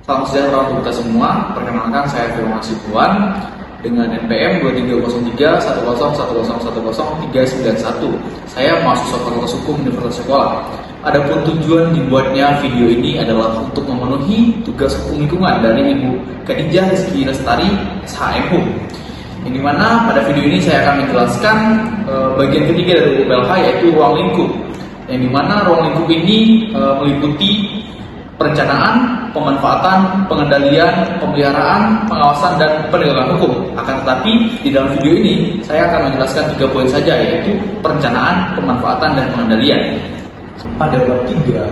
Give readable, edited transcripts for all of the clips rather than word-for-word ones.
Salam sejahtera untuk kita semua. Perkenalkan, saya Firman Sipuan dengan NPM 230310101031. Saya mahasiswa Fakultas Hukum Universitas Sekolah. Adapun tujuan dibuatnya video ini adalah untuk memenuhi tugas hukum lingkungan dari Ibu Khadijah Rizky Lestari, SHM Hum. Yang dimana pada video ini saya akan menjelaskan bagian ketiga dari UPLH, yaitu ruang lingkup. Yang dimana ruang lingkup ini meliputi perencanaan, pemanfaatan, pengendalian, pemeliharaan, pengawasan, dan penegakan hukum. Akan tetapi di dalam video ini saya akan menjelaskan 3 poin saja, yaitu perencanaan, pemanfaatan, dan pengendalian. Pada bab 3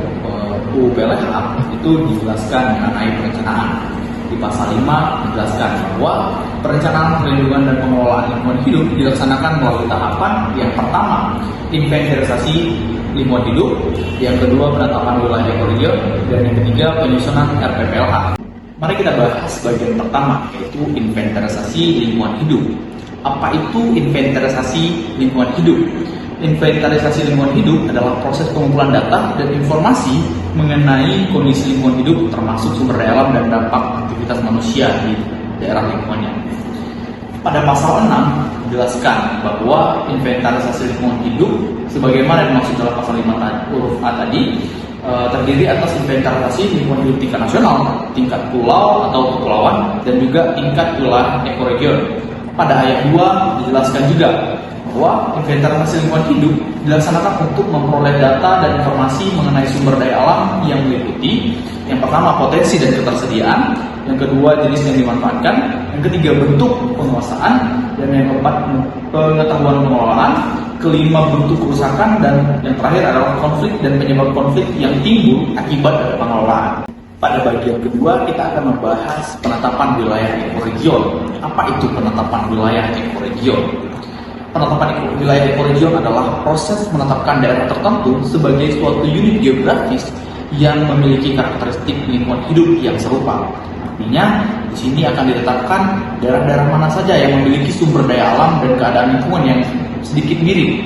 UPLH itu dijelaskan mengenai perencanaan. Di pasal 5 dijelaskan bahwa perencanaan, perlindungan, dan pengelolaan lingkungan hidup dilaksanakan melalui tahapan. Yang pertama, inventarisasi lingkungan hidup, yang kedua penetapan wilayah ekoregio, dan yang ketiga penyusunan RPPLH. Mari kita bahas bagian pertama, yaitu inventarisasi lingkungan hidup. Apa itu inventarisasi lingkungan hidup? Inventarisasi lingkungan hidup adalah proses pengumpulan data dan informasi mengenai kondisi lingkungan hidup, termasuk sumber daya alam dan dampak aktivitas manusia di daerah lingkungannya. Pada pasal 6 dijelaskan bahwa inventarisasi lingkungan hidup sebagaimana dimaksud dalam pasal 5 huruf A tadi terdiri atas inventarisasi lingkungan hidup tingkat nasional, tingkat pulau atau kepulauan, dan juga tingkat wilayah ekoregion. Pada ayat 2 dijelaskan juga bahwa inventarisasi lingkungan hidup dilaksanakan untuk memperoleh data dan informasi mengenai sumber daya alam yang meliputi yang pertama potensi dan ketersediaan, yang kedua jenis yang dimanfaatkan, yang ketiga bentuk penguasaan, dan yang keempat pengetahuan pengelolaan, kelima bentuk kerusakan, dan yang terakhir adalah konflik dan penyebab konflik yang timbul akibat dari pengelolaan. Pada bagian kedua kita akan membahas penetapan wilayah ekoregion. Apa itu penetapan wilayah ekoregion? Penetapan wilayah ekoregion adalah proses menetapkan daerah tertentu sebagai suatu unit geografis yang memiliki karakteristik lingkungan hidup yang serupa. Artinya, di sini akan ditetapkan daerah-daerah mana saja yang memiliki sumber daya alam dan keadaan lingkungan yang sedikit mirip.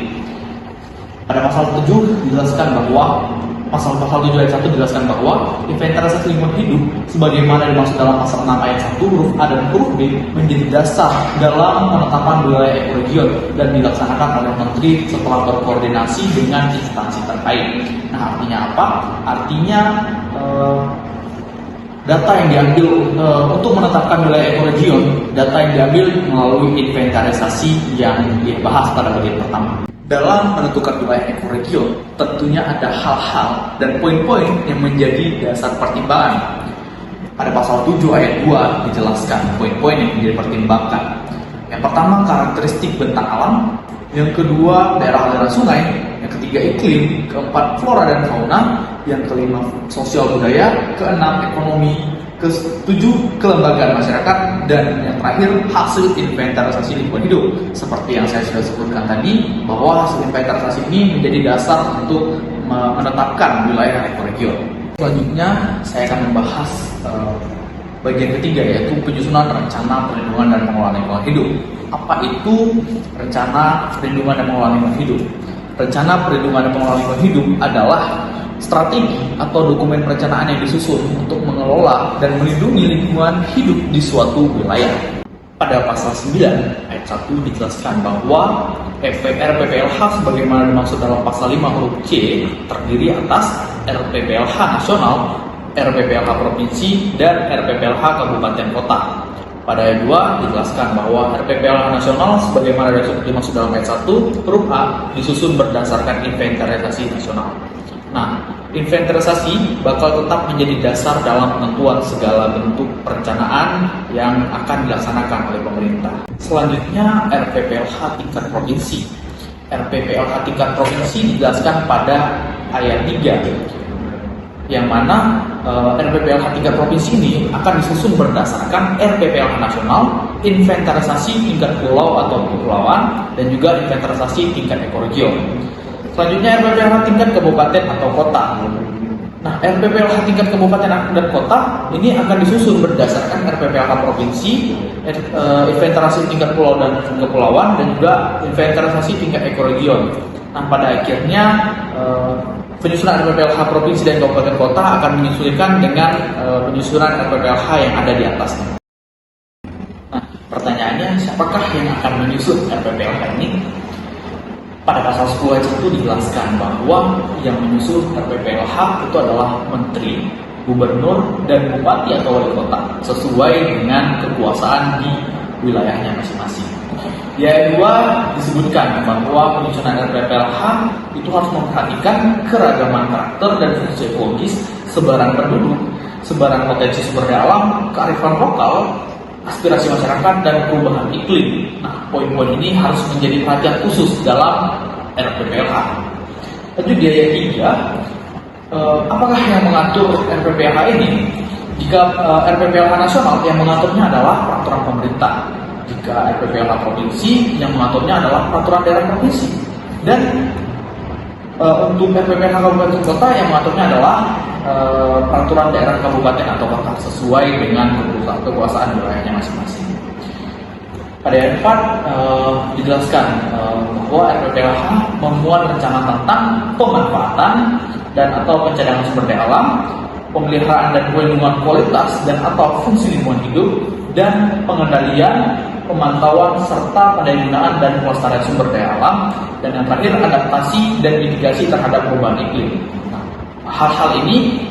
Pada pasal 7 dijelaskan bahwa pasal 7 ayat 1 dijelaskan bahwa inventarisasi lingkungan hidup sebagaimana dimaksud dalam pasal 6 ayat 1 huruf A dan huruf B menjadi dasar dalam penetapan wilayah ekoregion dan dilaksanakan oleh Menteri setelah berkoordinasi dengan instansi terkait. Nah, artinya apa? Artinya data yang diambil untuk menetapkan wilayah ekoregion, data yang diambil melalui inventarisasi yang dibahas pada bagian pertama. Dalam menentukan wilayah ekoregion, tentunya ada hal-hal dan poin-poin yang menjadi dasar pertimbangan. Pada pasal 7 ayat 2 dijelaskan poin-poin yang menjadi pertimbangan. Yang pertama, karakteristik bentang alam. Yang kedua, daerah aliran sungai. Yang ketiga, iklim. Keempat, flora dan fauna. Yang kelima, sosial budaya. Keenam, ekonomi. Ketujuh, kelembagaan masyarakat. Dan yang terakhir, hasil inventarisasi lingkungan hidup. Seperti yang saya sudah sebutkan tadi, bahwa hasil inventarisasi ini menjadi dasar untuk menetapkan wilayah ekoregion. Selanjutnya, saya akan membahas bagian ketiga, yaitu penyusunan rencana perlindungan dan pengelolaan lingkungan hidup. Apa itu rencana perlindungan dan pengelolaan lingkungan hidup? Rencana perlindungan dan pengelolaan lingkungan hidup adalah strategi atau dokumen perencanaan yang disusun untuk mengelola dan melindungi lingkungan hidup di suatu wilayah. Pada pasal 9 ayat 1 dijelaskan bahwa RPPLH sebagaimana dimaksud dalam pasal 5 huruf C terdiri atas RPPLH nasional, RPPLH provinsi, dan RPPLH kabupaten kota. Pada ayat 2 dijelaskan bahwa RPPLH nasional sebagaimana dimaksud dalam ayat 1 huruf A disusun berdasarkan inventarisasi nasional. Nah, inventarisasi bakal tetap menjadi dasar dalam penentuan segala bentuk perencanaan yang akan dilaksanakan oleh pemerintah. Selanjutnya, RPPLH tingkat provinsi. RPPLH tingkat provinsi dijelaskan pada ayat 3, yang mana RPPLH tingkat provinsi ini akan disusun berdasarkan RPPLH nasional, inventarisasi tingkat pulau atau kepulauan, dan juga inventarisasi tingkat ekoregion. Selanjutnya, RPPLH tingkat kabupaten atau kota. Nah, RPPLH tingkat kabupaten dan kota ini akan disusun berdasarkan RPPLH provinsi, inventarisasi tingkat pulau dan kepulauan, dan juga inventarisasi tingkat ekoregion. Nah, pada akhirnya penyusunan RPPLH provinsi dan kabupaten kota akan menyesuaikan dengan penyusunan RPPLH yang ada di atasnya. Nah, pertanyaannya, siapakah yang akan menyusun RPPLH ini? Pada pasal 10 ayat 1 dijelaskan bahwa yang menyusun RPPLH itu adalah menteri, gubernur, dan bupati atau wali kota sesuai dengan kekuasaan di wilayahnya masing-masing. Di ayat 2 disebutkan bahwa penyusunan RPPLH itu harus memperhatikan keragaman karakter dan fungsi ekologis, sebaran penduduk, sebaran potensi sumber daya alam, kearifan lokal, aspirasi masyarakat, dan perubahan iklim. Nah, poin-poin ini harus menjadi perhatian khusus dalam RPPLH. Lanjut di ayat 3, apakah yang mengatur RPPLH ini? Jika RPPLH nasional, yang mengaturnya adalah peraturan pemerintah. Jika RPPLH provinsi, yang mengaturnya adalah peraturan daerah provinsi. Dan untuk RPPLH kabupaten kota, yang mengaturnya adalah peraturan daerah kabupaten atau kota sesuai dengan kekuasaan wilayahnya masing-masing. Pada ayat 4 dijelaskan bahwa RPPLH memuat rencana tentang pemanfaatan dan atau pencadangan sumber daya alam, pemeliharaan dan pelindungan kualitas dan atau fungsi lingkungan hidup, dan pengendalian, pemantauan serta pendayagunaan dan pelestarian sumber daya alam, dan yang terakhir adaptasi dan mitigasi terhadap perubahan iklim. Nah, hal-hal ini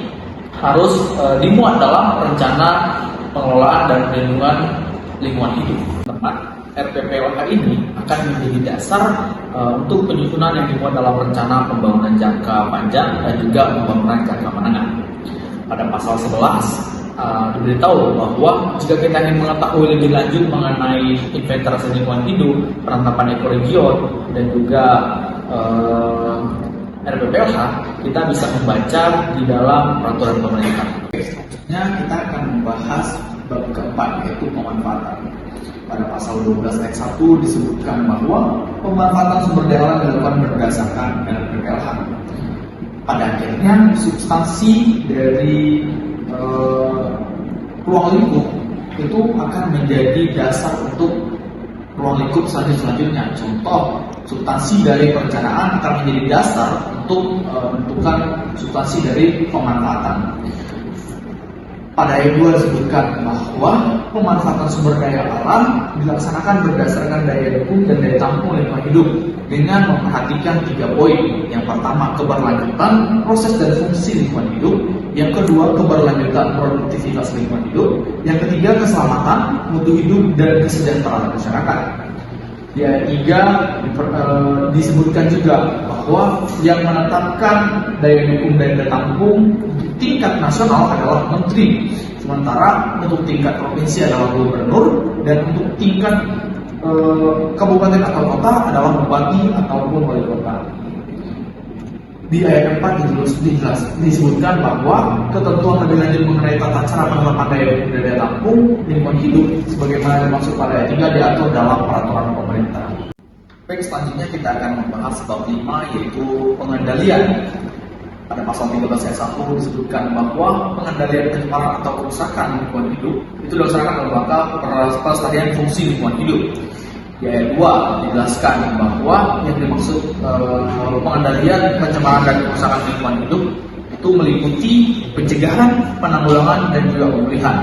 harus dimuat dalam rencana pengelolaan dan perlindungan lingkungan hidup. RPPLH ini akan menjadi dasar untuk penyusunan yang dimuat dalam rencana pembangunan jangka panjang dan juga pembangunan jangka menengah. Pada pasal 11 diberitahu bahwa jika kita ingin mengetahui lebih lanjut mengenai inventarisasi lingkungan hidup, penetapan ekoregion, dan juga RPPLH, kita bisa membaca di dalam peraturan pemerintah. Selanjutnya kita akan membahas bab keempat, yaitu pemanfaatan. Pada pasal 12 ayat 1 disebutkan bahwa pemanfaatan sumber daya alam dilakukan berdasarkan RPPLH. Pada akhirnya substansi dari ruang lingkup itu akan menjadi dasar untuk ruang lingkup selanjutnya. Contoh, substansi dari perencanaan akan menjadi dasar untuk menentukan substansi dari pemanfaatan. Pada ayat 2 disebutkan bahwa pemanfaatan sumber daya alam dilaksanakan berdasarkan daya dukung dan daya tampung lingkungan hidup dengan memperhatikan 3 poin. Yang pertama, keberlanjutan proses dan fungsi lingkungan hidup. Yang kedua, keberlanjutan produktivitas lingkungan hidup. Yang ketiga, keselamatan, mutu hidup, dan kesejahteraan masyarakat. Di ayat 3 disebutkan juga bahwa yang menetapkan daya dukung dan daya tampung tingkat nasional adalah menteri, sementara untuk tingkat provinsi adalah gubernur, dan untuk tingkat kabupaten atau kota adalah bupati ataupun wali kota. Di ayat 4 disebutkan bahwa ketentuan lebih lanjut mengenai tata cara penerapan daya dukung dan daya tampung lingkungan hidup sebagaimana dimaksud pada ayat 3 diatur dalam peraturan pemerintah. Baik, selanjutnya kita akan membahas bab 5, yaitu pengendalian. Pada pasal 13 ayat 1 disebutkan bahwa pengendalian pencemaran atau kerusakan lingkungan hidup itu dilaksanakan dalam rangka pelestarian fungsi lingkungan hidup. Di ayat 2 dijelaskan bahwa yang dimaksud pengendalian pencemaran dan kerusakan lingkungan hidup itu meliputi pencegahan, penanggulangan, dan juga pemulihan.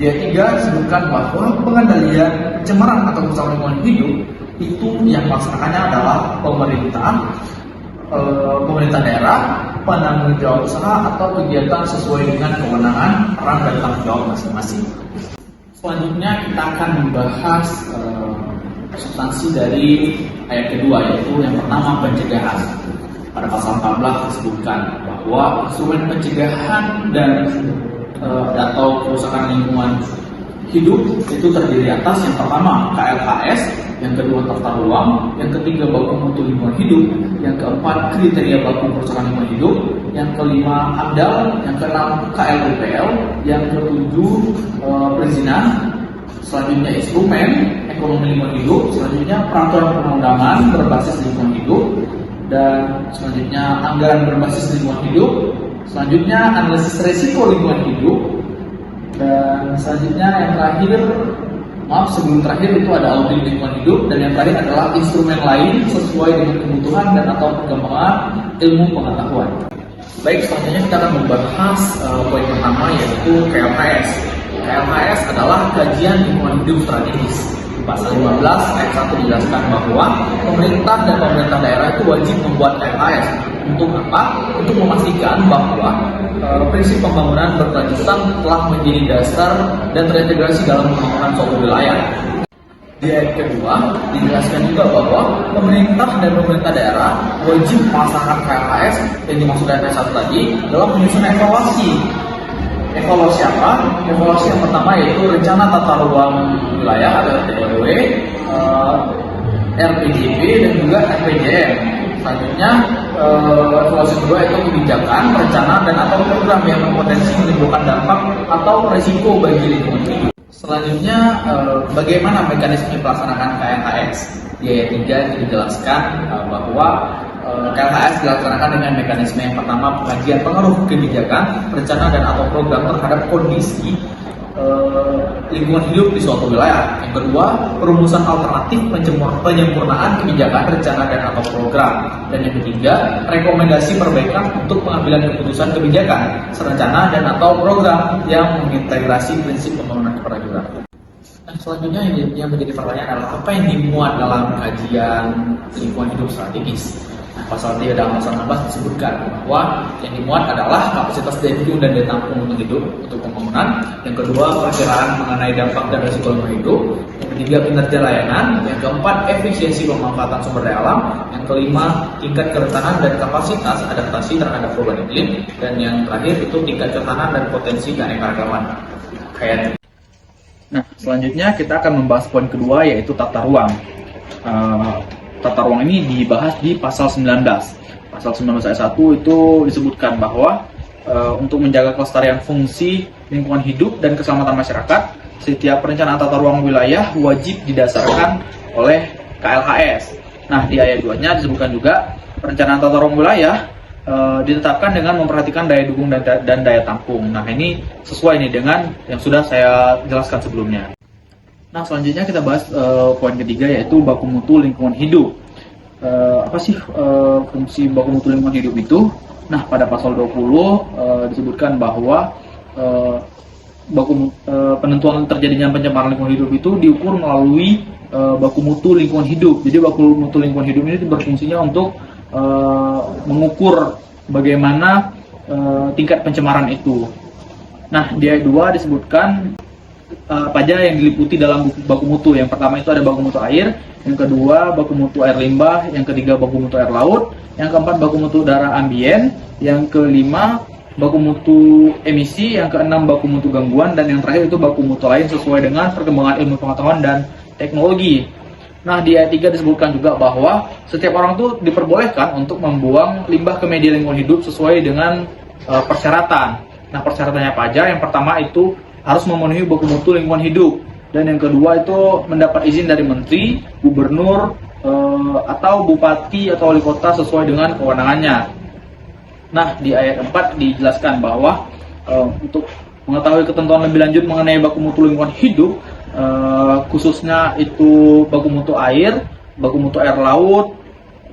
Di ayat 3 disebutkan bahwa pengendalian pencemaran atau kerusakan lingkungan hidup itu yang melaksanakannya adalah pemerintah daerah, penanggung jawab usaha atau kegiatan sesuai dengan kewenangan, peran, dan tanggung jawab masing-masing. Selanjutnya kita akan membahas substansi dari ayat kedua, yaitu yang pertama, pencegahan. Pada pasal 14 disebutkan bahwa instrumen pencegahan dan atau kerusakan lingkungan hidup itu terdiri atas yang pertama KLHS, yang kedua tata ruang, yang ketiga baku mutu lingkungan hidup, yang keempat kriteria baku kerusakan lingkungan hidup, yang kelima AMDAL, yang keenam KLUPL, yang ketujuh perizinan, selanjutnya instrumen ekonomi lingkungan hidup, selanjutnya peraturan perundang-undangan berbasis lingkungan hidup, dan selanjutnya anggaran berbasis lingkungan hidup, selanjutnya analisis resiko lingkungan hidup, dan selanjutnya yang terakhir, sebelum terakhir itu ada audit lingkungan hidup, dan yang terakhir adalah instrumen lain sesuai dengan kebutuhan dan atau perkembangan ilmu pengetahuan. Baik, selanjutnya kita akan membahas poin pertama, yaitu KLHS. KLHS adalah kajian lingkungan hidup strategis. Di pasal 15 ayat 1 dijelaskan bahwa pemerintah dan pemerintah daerah itu wajib membuat KLHS. Untuk apa? Untuk memastikan bahwa prinsip pembangunan berkelanjutan telah menjadi dasar dan terintegrasi dalam pembangunan suatu wilayah. Di ayat kedua dijelaskan juga bahwa pemerintah dan pemerintah daerah wajib melaksanakan KLHS yang dimaksud dari ayat 1 tadi dalam menyusun evaluasi. Evaluasi apa? Evaluasi yang pertama yaitu rencana tata ruang wilayah atau RTRW, RPJP dan juga RPJM. Selanjutnya evaluasi kedua itu kebijakan, rencana dan atau program yang berpotensi menimbulkan dampak atau risiko bagi lingkungan hidup. Selanjutnya, bagaimana mekanisme pelaksanaan KLHS? Di ayat 3 itu dijelaskan bahwa KLHS dilaksanakan dengan mekanisme yang pertama, pengkajian pengaruh kebijakan, rencana dan atau program terhadap kondisi lingkungan hidup di suatu wilayah. Yang kedua, perumusan alternatif penyempurnaan kebijakan, rencana dan atau program. Dan yang ketiga, rekomendasi perbaikan untuk pengambilan keputusan kebijakan, rencana dan atau program yang mengintegrasi prinsip pembangunan keberlanjutan. Nah, selanjutnya yang menjadi pertanyaan adalah apa yang dimuat dalam kajian lingkungan hidup strategis. Pasal 3 dan pasal 16 disebutkan bahwa yang dimuat adalah kapasitas daya dukung dan daya tampung untuk hidup untuk pembangunan. Yang kedua, perkiraan mengenai dampak dan risiko lingkungan hidup. Yang ketiga, kinerja layanan. Yang keempat, efisiensi pemanfaatan sumber daya alam. Yang kelima, tingkat kerentanan dan kapasitas adaptasi terhadap perubahan iklim. Dan yang terakhir itu tingkat ketahanan dan potensi keanekaragaman. Nah, selanjutnya kita akan membahas poin kedua, yaitu tata ruang. Tata ruang ini dibahas di pasal 19. Pasal 19 ayat 1 itu disebutkan bahwa untuk menjaga kelestarian fungsi lingkungan hidup dan keselamatan masyarakat, setiap perencanaan tata ruang wilayah wajib didasarkan oleh KLHS. Nah, di ayat 2-nya disebutkan juga perencanaan tata ruang wilayah ditetapkan dengan memperhatikan daya dukung dan daya tampung. Nah, ini sesuai nih dengan yang sudah saya jelaskan sebelumnya. Nah, selanjutnya kita bahas poin ketiga, yaitu baku mutu lingkungan hidup. Apa sih fungsi baku mutu lingkungan hidup itu? Nah, pada pasal 20 disebutkan bahwa penentuan terjadinya pencemaran lingkungan hidup itu diukur melalui baku mutu lingkungan hidup. Jadi baku mutu lingkungan hidup ini berfungsinya untuk mengukur bagaimana tingkat pencemaran itu. Nah, di ayat 2 disebutkan apa aja yang diliputi dalam baku mutu. Yang pertama itu ada baku mutu air, yang kedua baku mutu air limbah, yang ketiga baku mutu air laut, yang keempat baku mutu udara ambien, yang kelima baku mutu emisi, yang keenam baku mutu gangguan, dan yang terakhir itu baku mutu lain sesuai dengan perkembangan ilmu pengetahuan dan teknologi. Nah, di ayat 3 disebutkan juga bahwa setiap orang tuh diperbolehkan untuk membuang limbah ke media lingkungan hidup sesuai dengan persyaratan. Nah, persyaratannya apa aja? Yang pertama itu harus memenuhi baku mutu lingkungan hidup, dan yang kedua itu mendapat izin dari menteri, gubernur, atau bupati atau wali kota sesuai dengan kewenangannya. Nah, di ayat 4 dijelaskan bahwa untuk mengetahui ketentuan lebih lanjut mengenai baku mutu lingkungan hidup, khususnya itu baku mutu air, baku mutu air laut,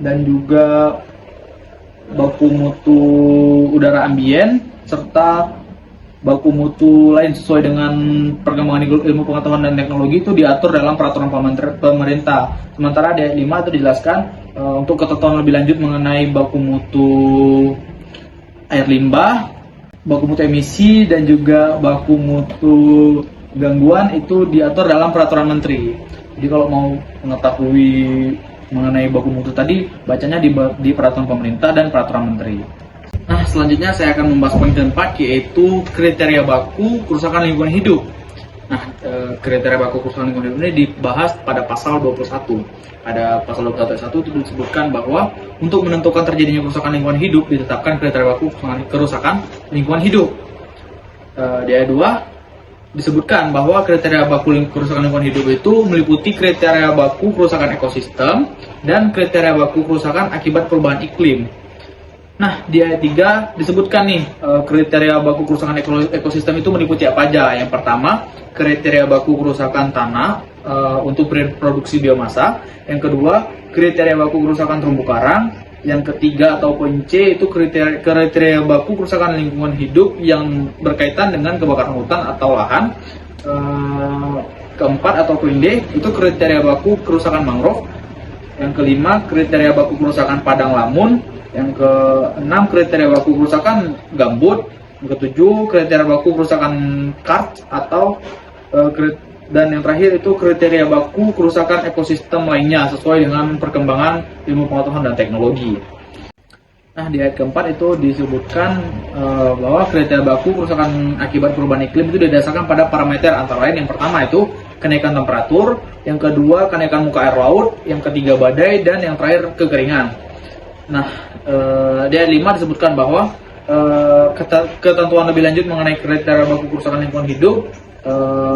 dan juga baku mutu udara ambien, serta baku mutu lain sesuai dengan perkembangan ilmu pengetahuan dan teknologi itu diatur dalam peraturan pemerintah. Sementara di ayat 5 itu dijelaskan untuk ketentuan lebih lanjut mengenai baku mutu air limbah, baku mutu emisi, dan juga baku mutu gangguan itu diatur dalam peraturan menteri. Jadi kalau mau mengetahui mengenai baku mutu tadi, bacanya di peraturan pemerintah dan peraturan menteri. Nah, selanjutnya saya akan membahas poin keempat, yaitu kriteria baku kerusakan lingkungan hidup. Nah, kriteria baku kerusakan lingkungan hidup ini dibahas pada pasal 21. Pada pasal 21 ayat 1 itu disebutkan bahwa untuk menentukan terjadinya kerusakan lingkungan hidup ditetapkan kriteria baku kerusakan lingkungan hidup. Di ayat 2 disebutkan bahwa kriteria baku kerusakan lingkungan hidup itu meliputi kriteria baku kerusakan ekosistem dan kriteria baku kerusakan akibat perubahan iklim. Nah, di ayat 3 disebutkan nih kriteria baku kerusakan ekosistem itu meliputi apa aja. Yang pertama, kriteria baku kerusakan tanah untuk produksi biomasa. Yang kedua, kriteria baku kerusakan terumbu karang. Yang ketiga atau poin C itu kriteria baku kerusakan lingkungan hidup yang berkaitan dengan kebakaran hutan atau lahan. Keempat atau poin D itu kriteria baku kerusakan mangrove. Yang kelima kriteria baku kerusakan padang lamun. Yang keenam kriteria baku kerusakan gambut. Yang ketujuh kriteria baku kerusakan karst atau dan yang terakhir itu kriteria baku kerusakan ekosistem lainnya sesuai dengan perkembangan ilmu pengetahuan dan teknologi. Nah, di ayat keempat itu disebutkan bahwa kriteria baku kerusakan akibat perubahan iklim itu didasarkan pada parameter antara lain yang pertama itu kenaikan temperatur, yang kedua kenaikan muka air laut, yang ketiga badai, dan yang terakhir kekeringan. Nah, di ayat 5 disebutkan bahwa ketentuan lebih lanjut mengenai kriteria baku kerusakan lingkungan hidup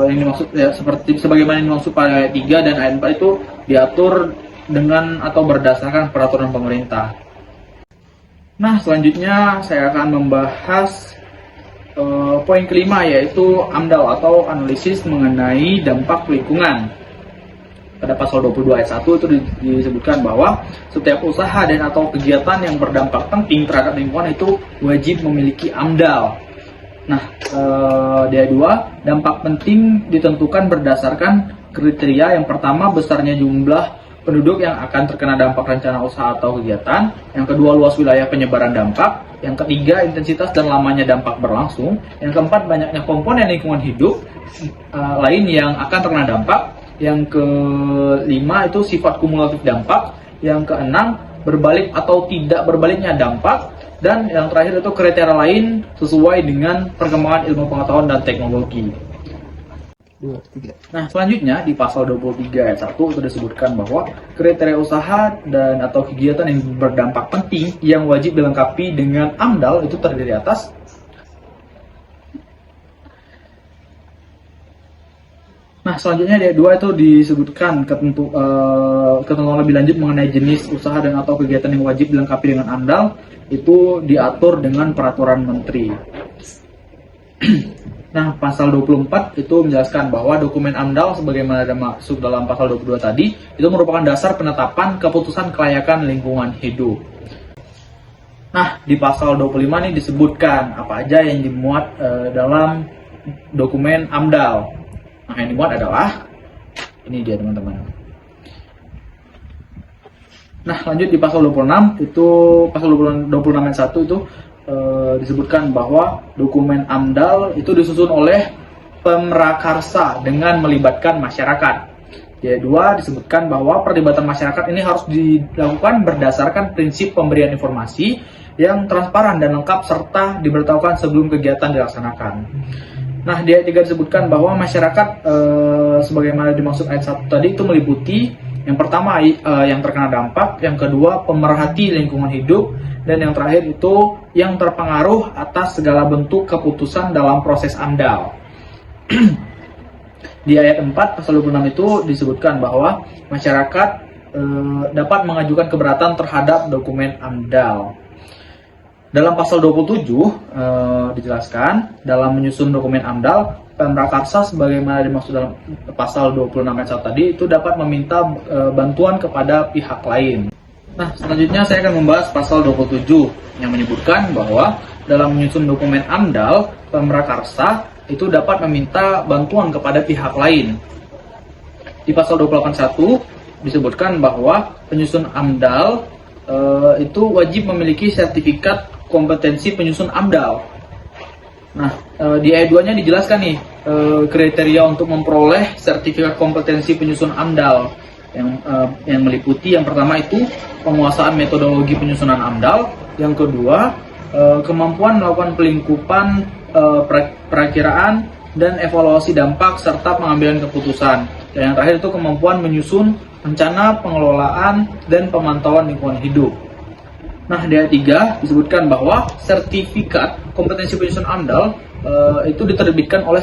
yang dimaksud ya, seperti sebagaimana yang dimaksud pada ayat 3 dan ayat 4 itu diatur dengan atau berdasarkan peraturan pemerintah. Nah, selanjutnya saya akan membahas poin kelima, yaitu AMDAL atau analisis mengenai dampak lingkungan. Pada pasal 22 ayat 1 itu disebutkan bahwa setiap usaha dan atau kegiatan yang berdampak penting terhadap lingkungan itu wajib memiliki AMDAL. Nah, di ayat 2, dampak penting ditentukan berdasarkan kriteria. Yang pertama, besarnya jumlah penduduk yang akan terkena dampak rencana usaha atau kegiatan. Yang kedua, luas wilayah penyebaran dampak. Yang ketiga, intensitas dan lamanya dampak berlangsung. Yang keempat, banyaknya komponen lingkungan hidup lain yang akan terkena dampak. Yang kelima, itu sifat kumulatif dampak. Yang keenam, berbalik atau tidak berbaliknya dampak. Dan yang terakhir itu kriteria lain sesuai dengan perkembangan ilmu pengetahuan dan teknologi. Nah, selanjutnya di pasal 23 ayat 1 itu disebutkan bahwa kriteria usaha dan atau kegiatan yang berdampak penting yang wajib dilengkapi dengan AMDAL itu terdiri atas. Nah, selanjutnya di ayat 2 itu disebutkan ketentuan lebih lanjut mengenai jenis usaha dan atau kegiatan yang wajib dilengkapi dengan AMDAL itu diatur dengan peraturan menteri. Nah, pasal 24 itu menjelaskan bahwa dokumen AMDAL sebagaimana ada maksud dalam pasal 22 tadi itu merupakan dasar penetapan keputusan kelayakan lingkungan hidup. Nah, di pasal 25 ini disebutkan apa aja yang dimuat dalam dokumen AMDAL. Nah, yang dimuat adalah ini dia, teman-teman. Nah, lanjut di pasal 26 itu pasal 26 ayat 1 itu disebutkan bahwa dokumen AMDAL itu disusun oleh pemrakarsa dengan melibatkan masyarakat. Di ayat 2 disebutkan bahwa perlibatan masyarakat ini harus dilakukan berdasarkan prinsip pemberian informasi yang transparan dan lengkap serta diberitahukan sebelum kegiatan dilaksanakan. Nah, di ayat 3 disebutkan bahwa masyarakat sebagaimana dimaksud ayat 1 tadi itu meliputi yang pertama yang terkena dampak, yang kedua pemerhati lingkungan hidup, dan yang terakhir itu yang terpengaruh atas segala bentuk keputusan dalam proses AMDAL. Di ayat 4 pasal 26 itu disebutkan bahwa masyarakat dapat mengajukan keberatan terhadap dokumen AMDAL. Dalam pasal 27 dijelaskan dalam menyusun dokumen AMDAL, Pemrakarsa sebagaimana dimaksud dalam pasal 26 ayat 1 tadi itu dapat meminta bantuan kepada pihak lain. Nah, selanjutnya saya akan membahas pasal 27 yang menyebutkan bahwa dalam menyusun dokumen AMDAL, Pemrakarsa itu dapat meminta bantuan kepada pihak lain. Di pasal 28.1 disebutkan bahwa penyusun AMDAL itu wajib memiliki sertifikat kompetensi penyusun AMDAL. Nah, di ayat 2-nya dijelaskan nih kriteria untuk memperoleh sertifikat kompetensi penyusun AMDAL yang meliputi yang pertama itu penguasaan metodologi penyusunan AMDAL, yang kedua kemampuan melakukan pelingkupan perakiraan dan evaluasi dampak serta pengambilan keputusan, dan yang terakhir itu kemampuan menyusun rencana pengelolaan dan pemantauan lingkungan hidup. Nah, di ayat 3 disebutkan bahwa sertifikat kompetensi penyusun AMDAL itu diterbitkan oleh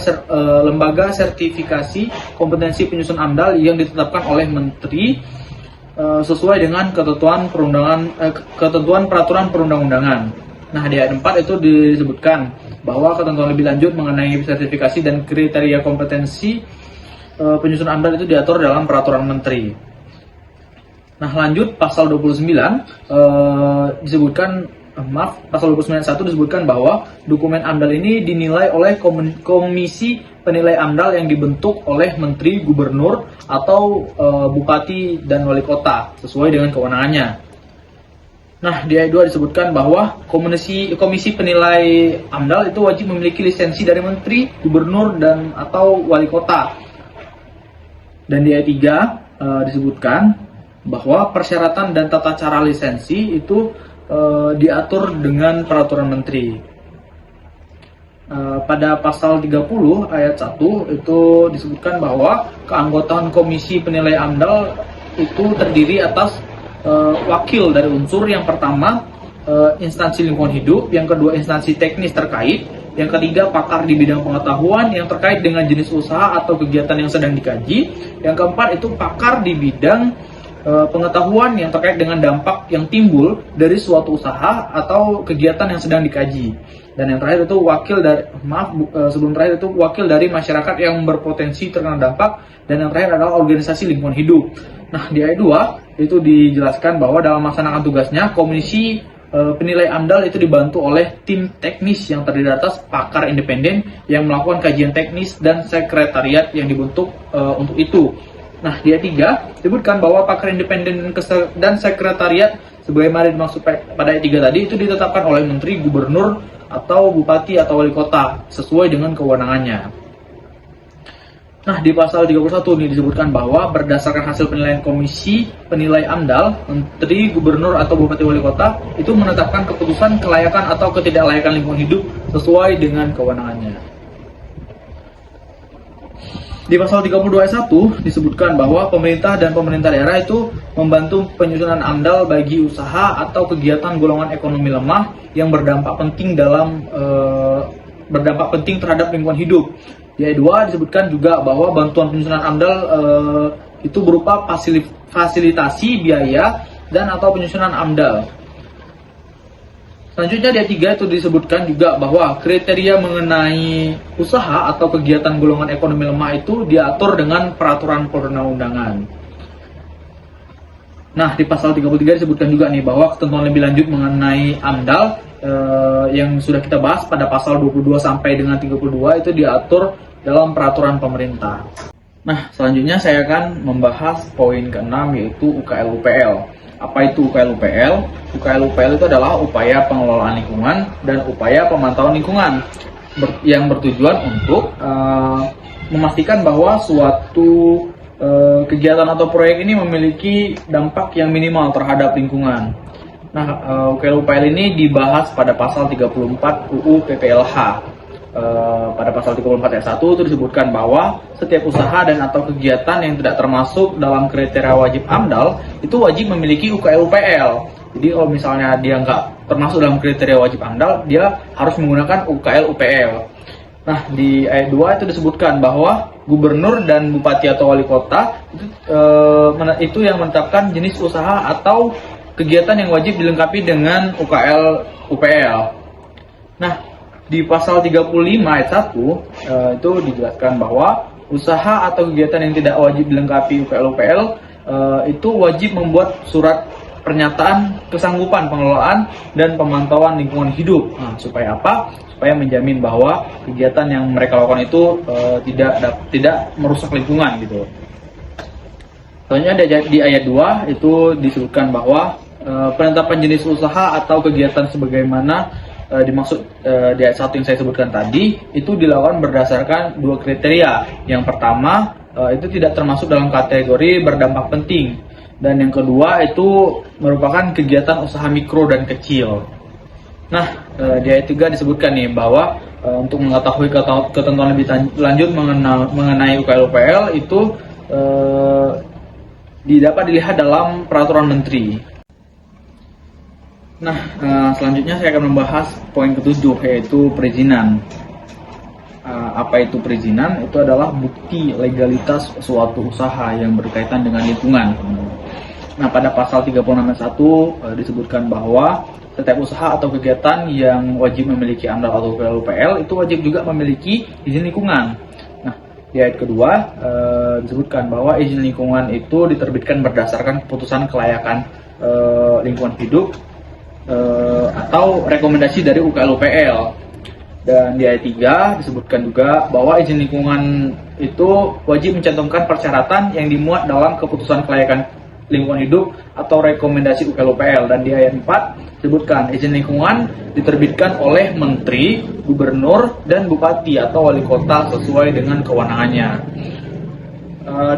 lembaga sertifikasi kompetensi penyusun AMDAL yang ditetapkan oleh Menteri sesuai dengan ketentuan peraturan perundang-undangan. Nah, di ayat 4 itu disebutkan bahwa ketentuan lebih lanjut mengenai sertifikasi dan kriteria kompetensi penyusun AMDAL itu diatur dalam peraturan Menteri. Nah, lanjut pasal 29 disebutkan pasal 29.1 disebutkan bahwa dokumen AMDAL ini dinilai oleh komisi penilai AMDAL yang dibentuk oleh menteri, gubernur, atau bupati dan wali kota sesuai dengan kewenangannya. Nah, di ayat 2 disebutkan bahwa komisi penilai AMDAL itu wajib memiliki lisensi dari menteri, gubernur, dan atau wali kota. Dan di ayat 3 disebutkan bahwa persyaratan dan tata cara lisensi itu diatur dengan peraturan menteri. Pada pasal 30 ayat 1 itu disebutkan bahwa keanggotaan komisi penilai AMDAL itu terdiri atas wakil dari unsur yang pertama instansi lingkungan hidup, yang kedua instansi teknis terkait, yang ketiga pakar di bidang pengetahuan yang terkait dengan jenis usaha atau kegiatan yang sedang dikaji, yang keempat itu pakar di bidang pengetahuan yang terkait dengan dampak yang timbul dari suatu usaha atau kegiatan yang sedang dikaji, dan yang terakhir itu wakil dari masyarakat yang berpotensi terkena dampak, dan yang terakhir adalah organisasi lingkungan hidup. Nah, di ayat 2 itu dijelaskan bahwa dalam melaksanakan tugasnya komisi penilai AMDAL itu dibantu oleh tim teknis yang terdiri atas pakar independen yang melakukan kajian teknis dan sekretariat yang dibentuk untuk itu. Nah, di ayat 3 disebutkan bahwa pakar independen dan sekretariat sebagaimana dimaksud pada ayat 3 tadi itu ditetapkan oleh menteri, gubernur, atau bupati atau wali kota sesuai dengan kewenangannya. Nah, di pasal 31 ini disebutkan bahwa berdasarkan hasil penilaian komisi penilai AMDAL, menteri, gubernur, atau bupati wali kota itu menetapkan keputusan kelayakan atau ketidaklayakan lingkungan hidup sesuai dengan kewenangannya. Di pasal 32 ayat 1 disebutkan bahwa pemerintah dan pemerintah daerah itu membantu penyusunan AMDAL bagi usaha atau kegiatan golongan ekonomi lemah yang berdampak penting terhadap lingkungan hidup. Di ayat 2 disebutkan juga bahwa bantuan penyusunan AMDAL itu berupa fasilitasi biaya dan atau penyusunan AMDAL. Selanjutnya di ayat 3 itu disebutkan juga bahwa kriteria mengenai usaha atau kegiatan golongan ekonomi lemah itu diatur dengan peraturan perundang-undangan. Nah, di pasal 33 disebutkan juga nih bahwa ketentuan lebih lanjut mengenai AMDAL yang sudah kita bahas pada pasal 22 sampai dengan 32 itu diatur dalam peraturan pemerintah. Nah, selanjutnya saya akan membahas poin ke-6 yaitu UKL-UPL. Apa itu UKL-UPL? UKL-UPL itu adalah upaya pengelolaan lingkungan dan upaya pemantauan lingkungan yang bertujuan untuk memastikan bahwa suatu kegiatan atau proyek ini memiliki dampak yang minimal terhadap lingkungan. Nah, UKL-UPL ini dibahas pada pasal 34 UU PPLH. Pada pasal 34 ayat 1 itu disebutkan bahwa setiap usaha dan atau kegiatan yang tidak termasuk dalam kriteria wajib AMDAL itu wajib memiliki UKL-UPL. Jadi kalau misalnya dia nggak termasuk dalam kriteria wajib AMDAL, dia harus menggunakan UKL-UPL. Nah, di ayat 2 itu disebutkan bahwa gubernur dan bupati atau wali kota itu yang menetapkan jenis usaha atau kegiatan yang wajib dilengkapi dengan UKL-UPL. Nah, di pasal 35 ayat 1 itu dijelaskan bahwa usaha atau kegiatan yang tidak wajib dilengkapi UKL-UPL itu wajib membuat surat pernyataan kesanggupan pengelolaan dan pemantauan lingkungan hidup. Nah, supaya apa? Supaya menjamin bahwa kegiatan yang mereka lakukan itu tidak merusak lingkungan gitu. Soalnya di ayat 2 itu disebutkan bahwa penetapan jenis usaha atau kegiatan sebagaimana dimaksud di ayat 1 yang saya sebutkan tadi itu dilakukan berdasarkan dua kriteria. Yang pertama itu tidak termasuk dalam kategori berdampak penting, dan yang kedua itu merupakan kegiatan usaha mikro dan kecil. Nah, di ayat 3 disebutkan nih bahwa untuk mengetahui ketentuan lebih lanjut mengenai UKL-UPL itu dapat dilihat dalam peraturan menteri. Nah, selanjutnya saya akan membahas poin ke-7 yaitu perizinan. Apa itu perizinan? Itu adalah bukti legalitas suatu usaha yang berkaitan dengan lingkungan. Nah, pada pasal 36 ayat 1 disebutkan bahwa setiap usaha atau kegiatan yang wajib memiliki AMDAL atau UKL-UPL itu wajib juga memiliki izin lingkungan. Nah, Di ayat kedua disebutkan bahwa izin lingkungan itu diterbitkan berdasarkan keputusan kelayakan lingkungan hidup atau rekomendasi dari UKLUPL. Dan di ayat 3 disebutkan juga bahwa izin lingkungan itu wajib mencantumkan persyaratan yang dimuat dalam keputusan kelayakan lingkungan hidup atau rekomendasi UKLUPL. Dan di ayat 4 disebutkan izin lingkungan diterbitkan oleh menteri, gubernur, dan bupati atau wali kota sesuai dengan kewenangannya.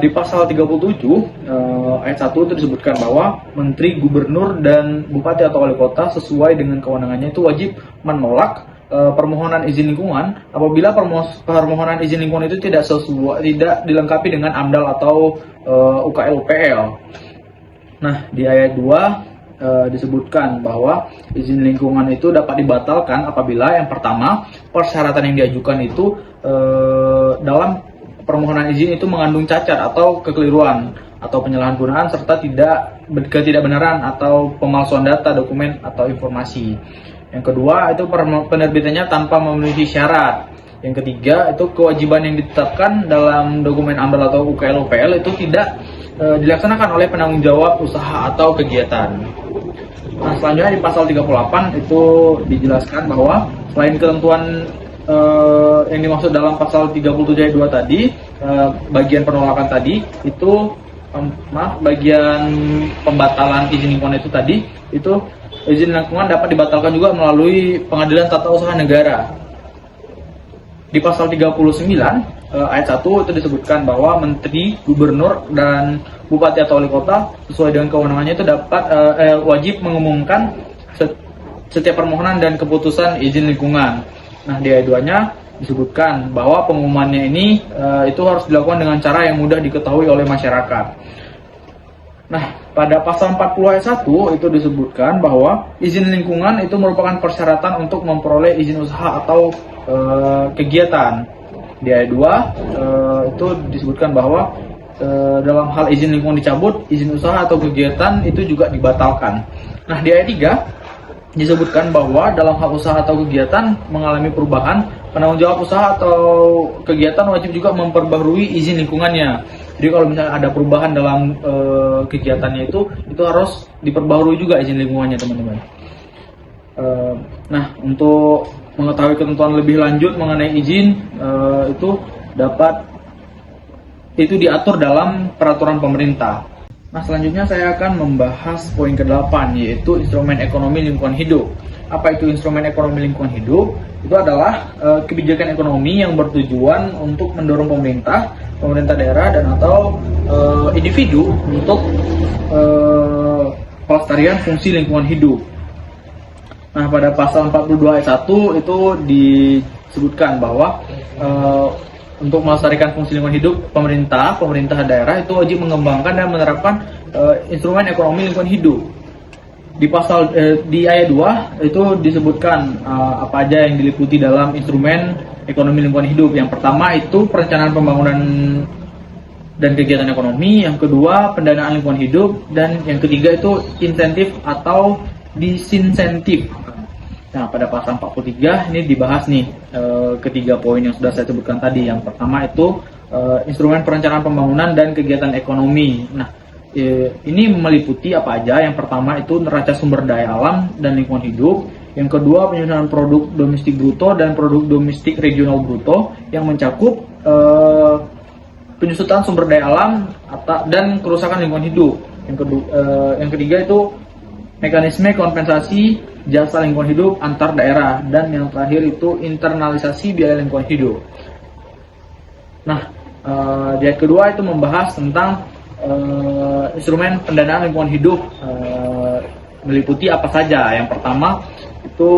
Di pasal 37 ayat 1 itu disebutkan bahwa menteri, gubernur, dan bupati atau wali kota sesuai dengan kewenangannya itu wajib menolak permohonan izin lingkungan apabila permohonan izin lingkungan itu tidak dilengkapi dengan AMDAL atau UKLUPL. Nah, di ayat 2 disebutkan bahwa izin lingkungan itu dapat dibatalkan apabila yang pertama, persyaratan yang diajukan itu dalam permohonan izin itu mengandung cacat atau kekeliruan atau penyalahgunaan serta ketidakbenaran atau pemalsuan data, dokumen, atau informasi. Yang kedua itu penerbitannya tanpa memenuhi syarat. Yang ketiga itu kewajiban yang ditetapkan dalam dokumen AMDAL atau UKLUPL itu tidak dilaksanakan oleh penanggung jawab usaha atau kegiatan. Nah, selanjutnya di pasal 38 itu dijelaskan bahwa selain ketentuan yang dimaksud dalam pasal 37 ayat 2 tadi, bagian penolakan tadi itu bagian pembatalan izin lingkungan itu tadi, itu izin lingkungan dapat dibatalkan juga melalui Pengadilan Tata Usaha Negara. Di pasal 39 ayat 1 itu disebutkan bahwa menteri, gubernur, dan bupati atau wali kota sesuai dengan kewenangannya itu dapat wajib mengumumkan setiap permohonan dan keputusan izin lingkungan. Nah, di ayat 2-nya disebutkan bahwa pengumumannya ini itu harus dilakukan dengan cara yang mudah diketahui oleh masyarakat. Nah, pada pasal 40 ayat 1 itu disebutkan bahwa izin lingkungan itu merupakan persyaratan untuk memperoleh izin usaha atau kegiatan. Di ayat 2 itu disebutkan bahwa dalam hal izin lingkungan dicabut, izin usaha atau kegiatan itu juga dibatalkan. Nah, di ayat 3 disebutkan bahwa dalam hal usaha atau kegiatan mengalami perubahan, penanggung jawab usaha atau kegiatan wajib juga memperbarui izin lingkungannya. Jadi kalau misalnya ada perubahan dalam kegiatannya itu harus diperbarui juga izin lingkungannya, teman-teman. Nah, untuk mengetahui ketentuan lebih lanjut mengenai izin itu diatur dalam peraturan pemerintah. Nah, selanjutnya saya akan membahas poin ke-8, yaitu instrumen ekonomi lingkungan hidup. Apa itu instrumen ekonomi lingkungan hidup? Itu adalah kebijakan ekonomi yang bertujuan untuk mendorong pemerintah daerah dan atau individu untuk pelestarian fungsi lingkungan hidup. Nah, pada pasal 42 ayat 1 itu disebutkan bahwa untuk melestarikan fungsi lingkungan hidup, pemerintah daerah itu wajib mengembangkan dan menerapkan instrumen ekonomi lingkungan hidup. Di ayat 2 itu disebutkan apa aja yang diliputi dalam instrumen ekonomi lingkungan hidup. Yang pertama itu perencanaan pembangunan dan kegiatan ekonomi, yang kedua pendanaan lingkungan hidup, dan yang ketiga itu insentif atau disinsentif. Nah, pada pasal 43 ini dibahas nih ketiga poin yang sudah saya sebutkan tadi. Yang pertama itu instrumen perencanaan pembangunan dan kegiatan ekonomi. Nah, ini meliputi apa aja? Yang pertama itu neraca sumber daya alam dan lingkungan hidup. Yang kedua penyusunan produk domestik bruto dan produk domestik regional bruto yang mencakup penyusutan sumber daya alam dan kerusakan lingkungan hidup. Yang ketiga itu mekanisme kompensasi jasa lingkungan hidup antar daerah, dan yang terakhir itu internalisasi biaya lingkungan hidup. Nah, di ayat kedua itu membahas tentang instrumen pendanaan lingkungan hidup, meliputi apa saja. Yang pertama itu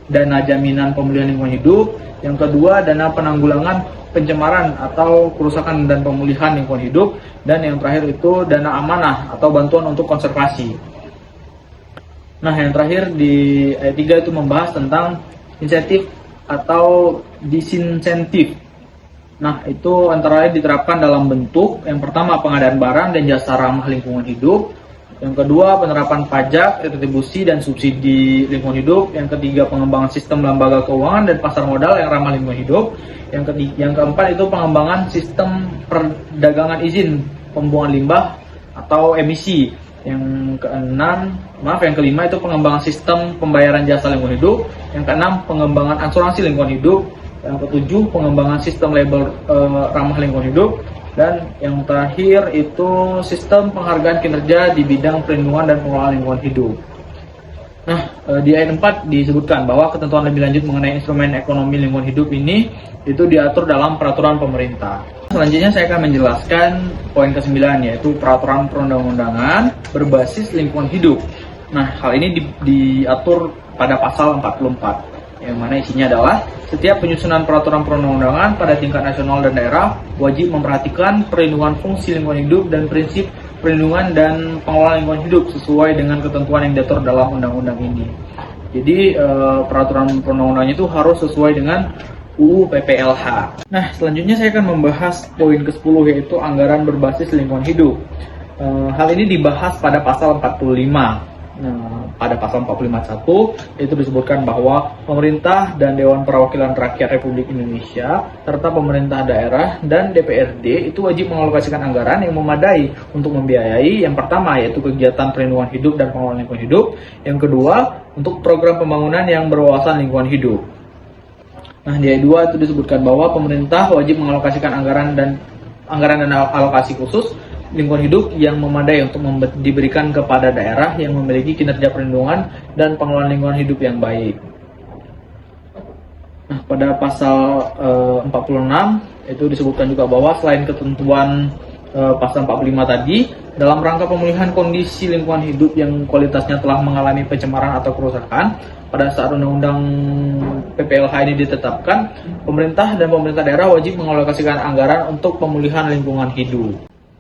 dana jaminan pemulihan lingkungan hidup, yang kedua dana penanggulangan pencemaran atau kerusakan dan pemulihan lingkungan hidup, dan yang terakhir itu dana amanah atau bantuan untuk konservasi. Nah, yang terakhir di ayat 3 itu membahas tentang insentif atau disinsentif. Nah, itu antara lain diterapkan dalam bentuk yang pertama pengadaan barang dan jasa ramah lingkungan hidup, Yang kedua, penerapan pajak, retribusi, dan subsidi lingkungan hidup. Yang ketiga, pengembangan sistem lembaga keuangan dan pasar modal yang ramah lingkungan hidup. Yang keempat itu pengembangan sistem perdagangan izin pembuangan limbah atau emisi. Yang kelima itu pengembangan sistem pembayaran jasa lingkungan hidup. Yang keenam, pengembangan asuransi lingkungan hidup. Yang ketujuh, pengembangan sistem label ramah lingkungan hidup. Dan yang terakhir itu sistem penghargaan kinerja di bidang perlindungan dan pengelolaan lingkungan hidup. Nah, di ayat 4 disebutkan bahwa ketentuan lebih lanjut mengenai instrumen ekonomi lingkungan hidup ini itu diatur dalam peraturan pemerintah. Selanjutnya saya akan menjelaskan poin ke-9, yaitu peraturan perundang-undangan berbasis lingkungan hidup. Nah, hal ini diatur pada pasal 44. Yang mana isinya adalah setiap penyusunan peraturan perundang-undangan pada tingkat nasional dan daerah wajib memperhatikan perlindungan fungsi lingkungan hidup dan prinsip perlindungan dan pengelolaan lingkungan hidup sesuai dengan ketentuan yang diatur dalam undang-undang ini. Jadi peraturan perundang-undangannya itu harus sesuai dengan UU PPLH. Nah, selanjutnya saya akan membahas poin ke-10, yaitu anggaran berbasis lingkungan hidup. Hal ini dibahas pada pasal 45. Nah, pada pasal 45.1 itu disebutkan bahwa pemerintah dan Dewan Perwakilan Rakyat Republik Indonesia serta pemerintah daerah dan DPRD itu wajib mengalokasikan anggaran yang memadai untuk membiayai yang pertama yaitu kegiatan perlindungan hidup dan pengelolaan lingkungan hidup, yang kedua untuk program pembangunan yang berwawasan lingkungan hidup. Nah, di ayat 2 itu disebutkan bahwa pemerintah wajib mengalokasikan anggaran dan alokasi khusus lingkungan hidup yang memadai untuk diberikan kepada daerah yang memiliki kinerja perlindungan dan pengelolaan lingkungan hidup yang baik. Nah, pada pasal 46 itu disebutkan juga bahwa selain ketentuan pasal 45 tadi, dalam rangka pemulihan kondisi lingkungan hidup yang kualitasnya telah mengalami pencemaran atau kerusakan, pada saat undang-undang PPLH ini ditetapkan, pemerintah dan pemerintah daerah wajib mengalokasikan anggaran untuk pemulihan lingkungan hidup.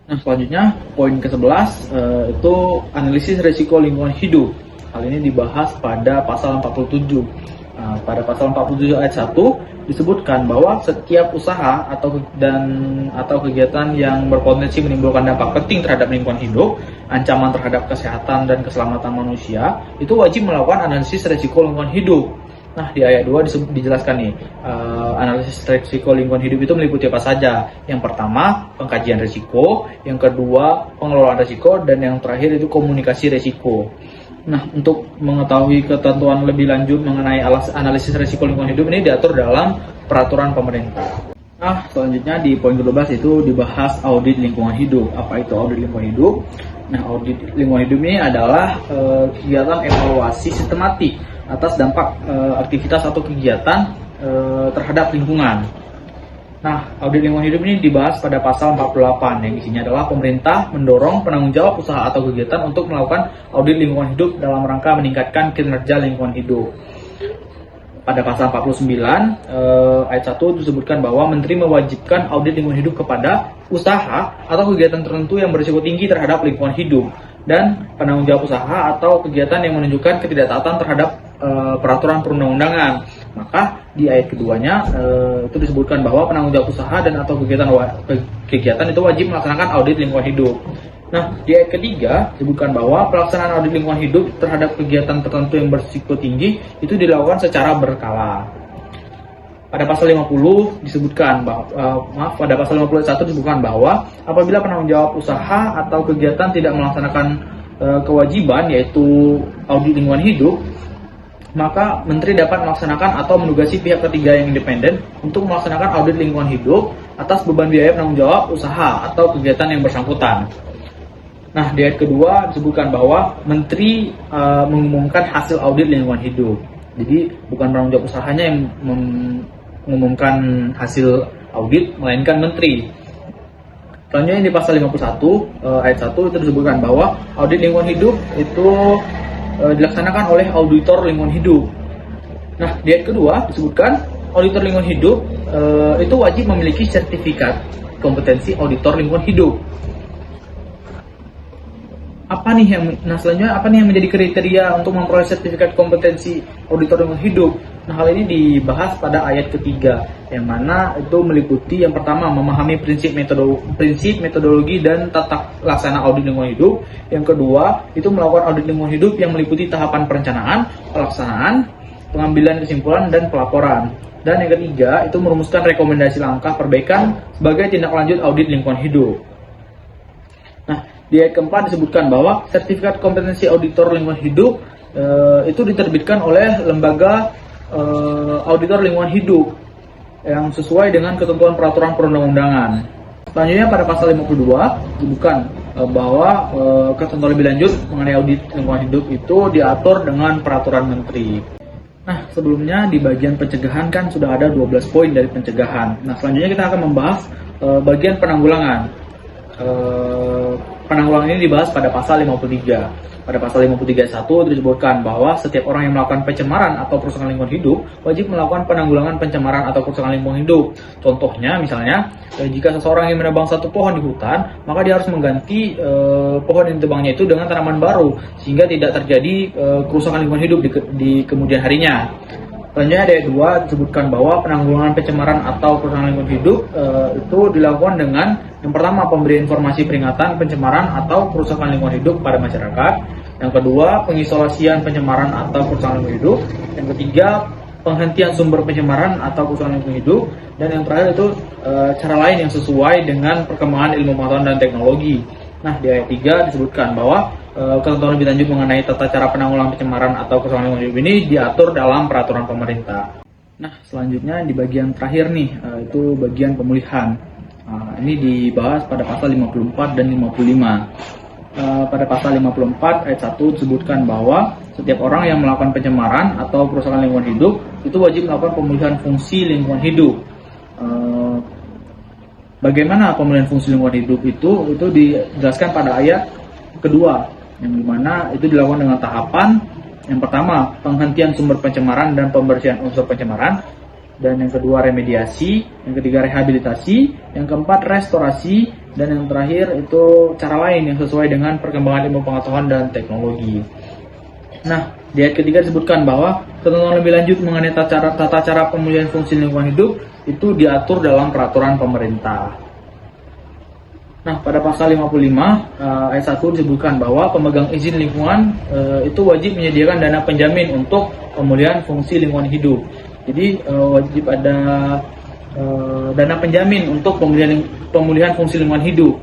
Nah, selanjutnya poin ke-11 itu analisis risiko lingkungan hidup. Hal ini dibahas pada pasal 47. Pada pasal 47 ayat 1 disebutkan bahwa setiap usaha atau kegiatan yang berpotensi menimbulkan dampak penting terhadap lingkungan hidup, ancaman terhadap kesehatan dan keselamatan manusia, itu wajib melakukan analisis risiko lingkungan hidup. Nah, di ayat 2 dijelaskan nih, analisis risiko lingkungan hidup itu meliputi apa saja. Yang pertama, pengkajian risiko, yang kedua, pengelolaan risiko, dan yang terakhir itu komunikasi risiko. Nah, untuk mengetahui ketentuan lebih lanjut mengenai analisis risiko lingkungan hidup ini diatur dalam peraturan pemerintah. Nah, selanjutnya di poin ke-12 itu dibahas audit lingkungan hidup. Apa itu audit lingkungan hidup? Nah, audit lingkungan hidup ini adalah kegiatan evaluasi sistematik atas dampak aktivitas atau kegiatan terhadap lingkungan. Nah, audit lingkungan hidup ini dibahas pada pasal 48 yang isinya adalah pemerintah mendorong penanggung jawab usaha atau kegiatan untuk melakukan audit lingkungan hidup dalam rangka meningkatkan kinerja lingkungan hidup. Pada pasal 49 ayat 1 disebutkan bahwa Menteri mewajibkan audit lingkungan hidup kepada usaha atau kegiatan tertentu yang berisiko tinggi terhadap lingkungan hidup dan penanggung jawab usaha atau kegiatan yang menunjukkan ketidaktaatan terhadap peraturan perundang-undangan. Maka di ayat keduanya itu disebutkan bahwa penanggung jawab usaha dan atau kegiatan itu wajib melaksanakan audit lingkungan hidup. Nah, di ayat ketiga disebutkan bahwa pelaksanaan audit lingkungan hidup terhadap kegiatan tertentu yang berisiko tinggi itu dilakukan secara berkala. Pada pasal 50 disebutkan pada pasal 51 disebutkan bahwa apabila penanggung jawab usaha atau kegiatan tidak melaksanakan kewajiban yaitu audit lingkungan hidup, maka Menteri dapat melaksanakan atau menugasi pihak ketiga yang independen untuk melaksanakan audit lingkungan hidup atas beban biaya penanggung jawab usaha atau kegiatan yang bersangkutan. Nah, di ayat kedua disebutkan bahwa Menteri mengumumkan hasil audit lingkungan hidup. Jadi bukan penanggung jawab usahanya yang mengumumkan hasil audit, melainkan Menteri. Selanjutnya di pasal 51 ayat 1 itu disebutkan bahwa audit lingkungan hidup itu dilaksanakan oleh auditor lingkungan hidup. Nah, di ayat kedua disebutkan auditor lingkungan hidup itu wajib memiliki sertifikat kompetensi auditor lingkungan hidup. Selanjutnya apa nih yang menjadi kriteria untuk memperoleh sertifikat kompetensi auditor lingkungan hidup? Nah, hal ini dibahas pada ayat ketiga, yang mana itu meliputi yang pertama memahami prinsip metodologi dan tata laksana audit lingkungan hidup. Yang kedua itu melakukan audit lingkungan hidup yang meliputi tahapan perencanaan, pelaksanaan, pengambilan kesimpulan, dan pelaporan. Dan yang ketiga itu merumuskan rekomendasi langkah perbaikan sebagai tindak lanjut audit lingkungan hidup. Nah, di ayat keempat disebutkan bahwa sertifikat kompetensi auditor lingkungan hidup itu diterbitkan oleh lembaga auditor lingkungan hidup yang sesuai dengan ketentuan peraturan perundang-undangan. Selanjutnya pada pasal 52 disebutkan bahwa ketentuan lebih lanjut mengenai audit lingkungan hidup itu diatur dengan peraturan menteri. Nah, sebelumnya di bagian pencegahan kan sudah ada 12 poin dari pencegahan. Nah, selanjutnya kita akan membahas bagian penanggulangan. Penanggulangan ini dibahas pada pasal 53. Pada pasal 53.1 disebutkan bahwa setiap orang yang melakukan pencemaran atau kerusakan lingkungan hidup wajib melakukan penanggulangan pencemaran atau kerusakan lingkungan hidup. Contohnya misalnya, jika seseorang yang menebang satu pohon di hutan, maka dia harus mengganti pohon yang ditebangnya itu dengan tanaman baru sehingga tidak terjadi kerusakan lingkungan hidup di kemudian harinya. Selanjutnya ayat 2 disebutkan bahwa penanggulangan pencemaran atau kerusakan lingkungan hidup itu dilakukan dengan yang pertama pemberian informasi peringatan pencemaran atau kerusakan lingkungan hidup pada masyarakat. Yang kedua, pengisolasian pencemaran atau kerusakan lingkungan hidup. Yang ketiga, penghentian sumber pencemaran atau kerusakan lingkungan hidup. Dan yang terakhir itu cara lain yang sesuai dengan perkembangan ilmu pengetahuan dan teknologi. Nah, di ayat 3 disebutkan bahwa ketentuan lebih lanjut mengenai tata cara penanggulangan pencemaran atau kerusakan lingkungan hidup ini diatur dalam peraturan pemerintah. Nah, selanjutnya di bagian terakhir nih, itu bagian pemulihan. Ini dibahas pada pasal 54 dan 55. Pada pasal 54 ayat 1 disebutkan bahwa setiap orang yang melakukan pencemaran atau kerusakan lingkungan hidup itu wajib melakukan pemulihan fungsi lingkungan hidup. Bagaimana pemulihan fungsi lingkungan hidup itu dijelaskan pada ayat kedua, yang dimana itu dilakukan dengan tahapan. Yang pertama, penghentian sumber pencemaran dan pembersihan unsur pencemaran. Dan yang kedua, remediasi. Yang ketiga, rehabilitasi. Yang keempat, restorasi. Dan yang terakhir, itu cara lain yang sesuai dengan perkembangan ilmu pengetahuan dan teknologi. Nah, di ayat ketiga disebutkan bahwa ketentuan lebih lanjut mengenai tata cara pemulihan fungsi lingkungan hidup itu diatur dalam peraturan pemerintah. Nah, pada pasal 55 ayat 1 disebutkan bahwa pemegang izin lingkungan itu wajib menyediakan dana penjamin untuk pemulihan fungsi lingkungan hidup. Jadi wajib ada dana penjamin untuk pemulihan fungsi lingkungan hidup.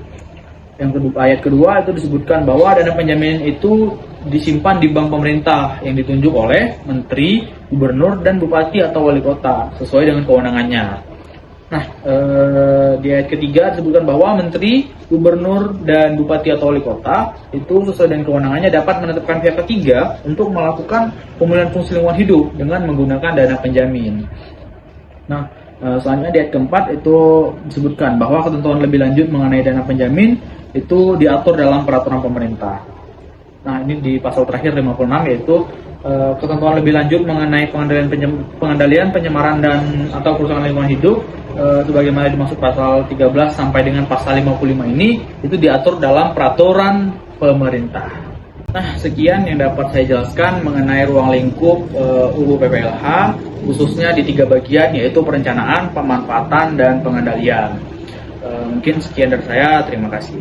Yang kedua, ayat kedua itu disebutkan bahwa dana penjamin itu disimpan di bank pemerintah yang ditunjuk oleh menteri, gubernur, dan bupati atau wali kota sesuai dengan kewenangannya. Nah, di ayat ketiga disebutkan bahwa menteri, gubernur, dan bupati atau wali kota itu sesuai dengan kewenangannya dapat menetapkan pihak ketiga untuk melakukan pemulihan fungsi lingkungan hidup dengan menggunakan dana penjamin. Nah, selanjutnya di ayat keempat itu disebutkan bahwa ketentuan lebih lanjut mengenai dana penjamin itu diatur dalam peraturan pemerintah. Nah, ini di pasal terakhir 56 yaitu ketentuan lebih lanjut mengenai pengendalian pencemaran dan atau kerusakan lingkungan hidup sebagaimana dimaksud pasal 13 sampai dengan pasal 55 ini itu diatur dalam peraturan pemerintah. Nah, sekian yang dapat saya jelaskan mengenai ruang lingkup UU PPLH khususnya di 3 bagian yaitu perencanaan, pemanfaatan, dan pengendalian. Mungkin sekian dari saya, terima kasih.